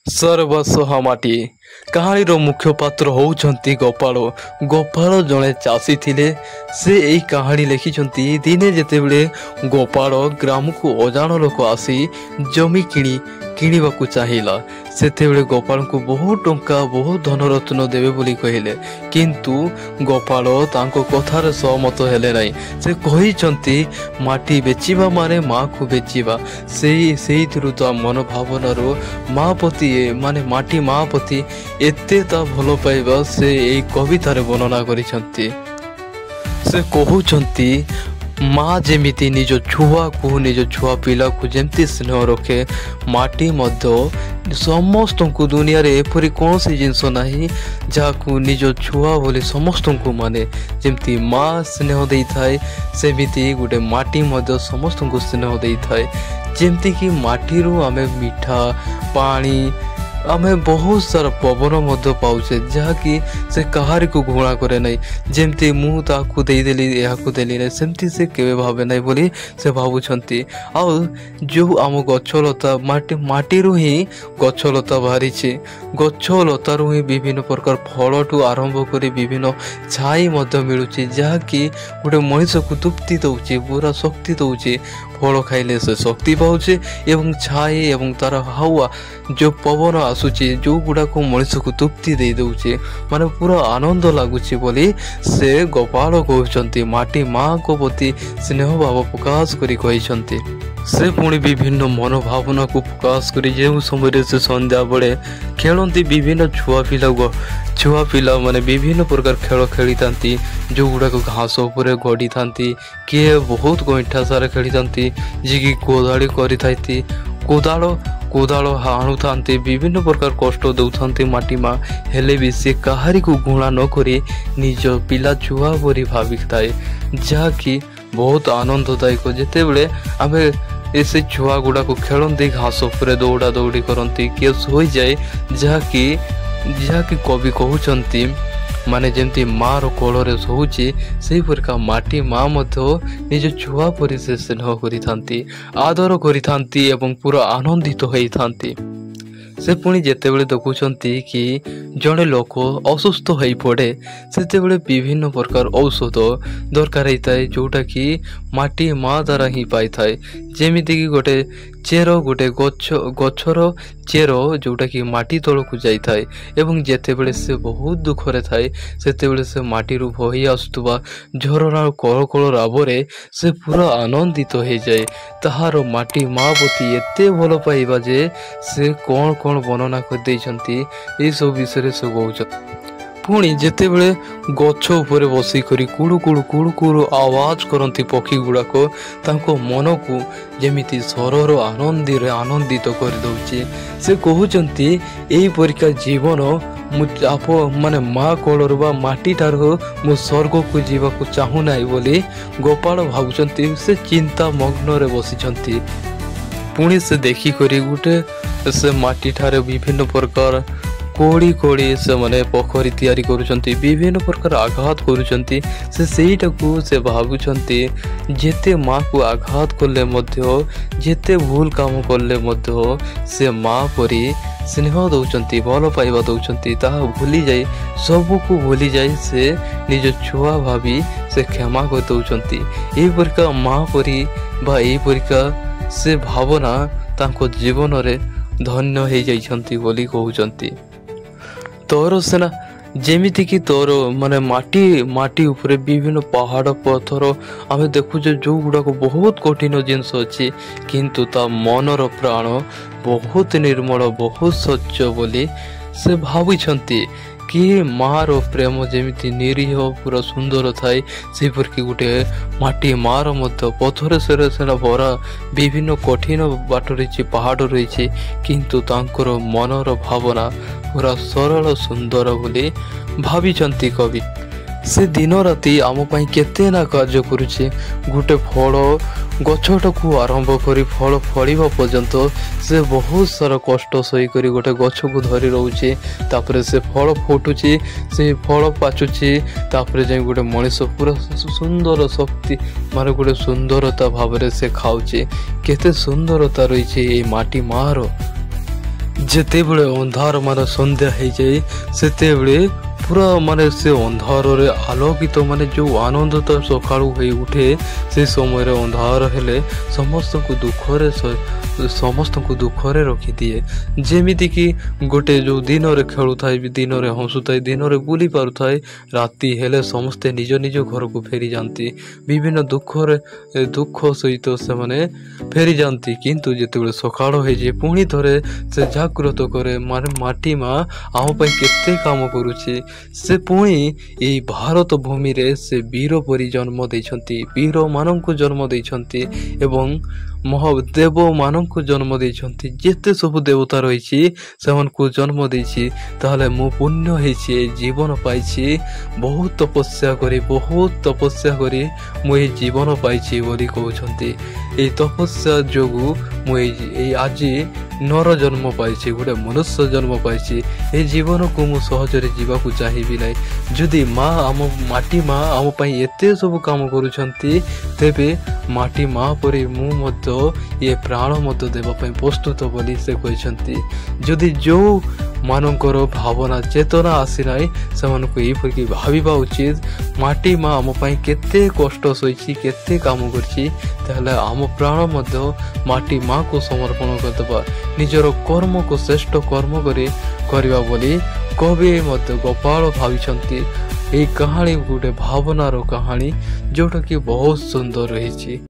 सर्वस्व माटी कहानी मुख्य पात्र होउछंती गोपाल। गोपाल जड़े चाषी थिले। से यही कहानी लिखिछंती दिने जेतेबेले गोपाल ग्राम को अजाण लोक आसी जमी किणवाकू चाहिला। सेतेबेले गोपाल को बहुत टंका बहुत धनरत्न देवे बोली कहले, किंतु गोपाल तांको कथार सहमत हेले नहीं। से कहिछंती माटी बेचिबा माने माँ को बेचिबा। सेही तो मन भावनारो माँ पति माने माटी माँ पति एते ता भलो पाइबा से यही कवितार वर्णना करिछंती। से कहउछंती माँ जेमिति निज छुआ को निज छुआ पिला को जेमती स्नेह रखे, माटी मध्य समस्त को दुनिया रे एपरी कौन सी जिनस नहीं जहाँ निज छुआ बोली समस्त को माने जेमती माँ स्नेह दे थाए, सेमिति गोटे माटी मध्य समस्त को स्नेह दे थाए। जेमती कि माटी आमे मीठा पानी आमे बहुत सारा पवन मध्य पाउचे जहाँकि से कहारी को घृणा करे नहीं। जेमती मु ताकू देदेली याकू देली नहीं सेमती से केवे भावे नहीं बोली से भावुछंती। आ जो आम गछलता माटी ही गछलता बाहरी, गछलतारू ही विभिन्न प्रकार फल ठू आरंभ कर विभिन्न छाई मध्य मिलूची जहाँकि गोटे मनीष को तृप्ति दौची पूरा शक्ति दौची। फल खाइले से शक्ति पाउचे एवं छाई एवं तार हावा जो पवन आसुची जो गुड़ाक मनीष को तृप्ति दे दौचे माने पूरा आनंद लगुच बोली से गोपाल कहते माटी माँ को प्रति स्नेह भाव प्रकाश करी कहते। से पुणी विभिन्न मनोभावना को प्रकाश करी जो समय से संध्या बेले खेलती विभिन्न छुआ पिला माने विभिन्न प्रकार खेल खेली थांती जो गुड़ाक घास उपर गड़ी थांती, किए बहुत गईठा सारा खेली थांती जी कि कोदाड़ी करी थाई कोदाल हाणु थांती विभिन्न प्रकार कष्ट दौथांती माटी माँ हेले भी से कहारी को घृणा न करी निज पिला छुआ परी भावी थाए जहाँकि बहुत आनंददायक। जिते बड़े आमे ऐसे छुआ गुड़ा को खेलती घास उपर दौड़ा दौड़ी करती किए सोई जाए जहाँकि कवि कहउछंती माने जेमती माँ रो कोଳରେ सोची से प्रकार माटी माँ मध्य निज छुआ परी से स्नेह करिथांती आदर करिथांती एवं पूरा आनंदित होइथांती। से पुणी जेतेबेले देखुछंती कि जड़े लोक असुस्थ हो पड़े सेतेबेले विभिन्न प्रकार औषध दरकार होता है जोटा कि माटी माँ द्वारा ही पाई थाए। जेमिति कि गोटे चेर गोटे गछर चेर जोटा कि माटी तल को जाई थाए एवं जेतेबेले से बहुत दुखरे थाए सेतेबेले से माटी रु बही आसुवा झरना कल कल रावरे से पूरा आनंदित हो जाए। ताहार माटी माँ प्रति एते भल पाइबा जे से कौन कौन वर्णना कर देइछंती ए सब विषय से कहउछंती। पुणी जेतेबेले गछ उपरे बसी करी कुड़ू कुड़ू कुड़ू कुड़ू आवाज करती पक्षी गुड़ाक तांको मन को जेमिति सरर आनंदित कर दउची। से कहउचंती एही परिका जीवन आप माने माँ कोलर बा माटी ठार मु स्वर्ग को जीवाक चाहू नाही बोली गोपाल भावुचंती। से चिंता मग्न रे बसिचंती। पुणी से देखी करी गुटे से माटी ठारे विभिन्न प्रकार कोड़ी से माने पोखरी तैयारी करुचंती विभिन्न प्रकार आघात करुचंती। से सेईटा को से भावुचंती जेते माँ को आघात करले मध्य जेते भूल काम करले मध्य से माँ परी स्नेह दौचंती भल पाइबा दौचंती ताहा भूली जाए सबको भूली जाए से निज छुआ भाभी से क्षमा कर दौचंती। एही परिका माँ परी बा एही परिका से भावना तांको जीवन रे धन्य हो जाइछंती बोली कहउचंती। तोर सेना जेमिति कि तोर माने माटी उपरे विभिन्न पहाड़ पत्थर आमे देखुचे जो गुड़ाक बहुत कठिन जिनस अच्छी किंतु ता मनर प्राण बहुत निर्मल बहुत स्वच्छ बोली से भाविछंती कि माँ रो प्रेम जेमिति निरीह पूरा सुंदर थाए से कि गोटे माटी माँ मध्य पथर सेना भरा विभिन्न कठिन बाट रही पहाड़ रही किंतु तांकर मनर भावना पूरा सरल सुंदर बोली भाविचंती कवि। से दिन राति आम पाई केते ना कार्य करुचे गोटे फल गछटू आरंभ करी फल फलिबा पर्यंत से बहुत सारा कष्ट सही करी गोटे गछ को धरी रोचे तापरे से फल फुटुची से फल पाचुची तापरे जाई गोटे मनीष पूरा सुंदर शक्ति माने गोटे सुंदरता भाव से खाऊचे केते सुंदरता रही ए माटी मार ଯେତେବେଳେ ଅନ୍ଧାର ମାନେ ସନ୍ଧ୍ୟା ହେଇଯାଏ ସେତେବେଳେ ପୁରା ମାନେ ସେ ଅନ୍ଧାରରେ ଆଲୋକିତ ମାନେ ଯେଉଁ ଆନନ୍ଦ ତ ସକାଳୁ ହୋଇ ଉଠେ ସେ ସମୟରେ ଅନ୍ଧାର ହେଲେ ସମସ୍ତଙ୍କୁ ଦୁଃଖରେ ରଖିଦିଏ। ଯେମିତିକି ଗୋଟେ ଯେଉଁ ଦିନରେ ଖେଳୁଥାଏ ଦିନରେ ହସୁଥାଏ ଦିନରେ ବୁଲି ପାରୁଥାଏ ରାତି ହେଲେ ସମସ୍ତେ ନିଜ ନିଜ ଘରକୁ ଫେରିଯାଆନ୍ତି। ବିଭିନ୍ନ ଦୁଃଖ ସହିତ ସେମାନେ ଫେରିଯାଆନ୍ତି। କିନ୍ତୁ ଯେତେବେଳେ ସକାଳ ହେଇଯାଏ ପୁଣି ଥରେ ସେ ଜାଗ୍ରତ କରେ ମାନେ ମାଟି ମା ଆମ ପାଇଁ କେତେ କାମ କରୁଛି। ସେ ପୁଣି ଏହି ଭାରତ ଭୂମିରେ ସେ ବୀର ପରି ଜନ୍ମ ଦେଇଛନ୍ତି, ବୀରମାନଙ୍କୁ ଜନ୍ମ ଦେଇଛନ୍ତି ଏବଂ ମହାଦେବମାନଙ୍କୁ ଜନ୍ମ ଦେଇଛନ୍ତି। ଯେତେ ସବୁ ଦେବତା ରହିଛି ସେମାନଙ୍କୁ ଜନ୍ମ ଦେଇଛି। ତାହେଲେ ମୁଁ ପୁଣ୍ୟ ହେଇଛି, ଏ ଜୀବନ ପାଇଛି, ବହୁତ ତପସ୍ୟା କରି ମୁଁ ଏହି ଜୀବନ ପାଇଛି ବୋଲି କହୁଛନ୍ତି। ଏହି ତପସ୍ୟା ଯୋଗୁଁ ମୁଁ ଏଇ ଆଜି ନର ଜନ୍ମ ପାଇଛି, ଗୋଟେ ମନୁଷ୍ୟ ଜନ୍ମ ପାଇଛି। ଏ ଜୀବନକୁ ମୁଁ ସହଜରେ ଯିବାକୁ ଚାହିଁବି ନାହିଁ। ଯଦି ମାଟି ମା ଆମ ପାଇଁ ଏତେ ସବୁ କାମ କରୁଛନ୍ତି ତେବେ ମାଟି ମା ପରି ମୁଁ ମଧ୍ୟ ଏ ପ୍ରାଣ ମଧ୍ୟ ଦେବା ପାଇଁ ପ୍ରସ୍ତୁତ ବୋଲି ସେ କହିଛନ୍ତି। ଯଦି ଯେଉଁ ମାନଙ୍କର ଭାବନା ଚେତନା ଆସିନାହିଁ ସେମାନଙ୍କୁ ଏହିପରିକି ଭାବିବା ଉଚିତ ମାଟି ମା ଆମ ପାଇଁ କେତେ କଷ୍ଟ ସହିଛି, କେତେ କାମ କରିଛି। ତାହେଲେ ଆମ ପ୍ରାଣ ମଧ୍ୟ ମାଟି ମାକୁ ସମର୍ପଣ କରିଦେବା, ନିଜର କର୍ମକୁ ଶ୍ରେଷ୍ଠ କର୍ମ କରିବା ବୋଲି କବି ମଧ୍ୟ ଗୋପାଳ ଭାବିଛନ୍ତି। ଏହି କାହାଣୀ ଗୋଟେ ଭାବନାର କାହାଣୀ ଯେଉଁଟାକି ବହୁତ ସୁନ୍ଦର ରହିଛି।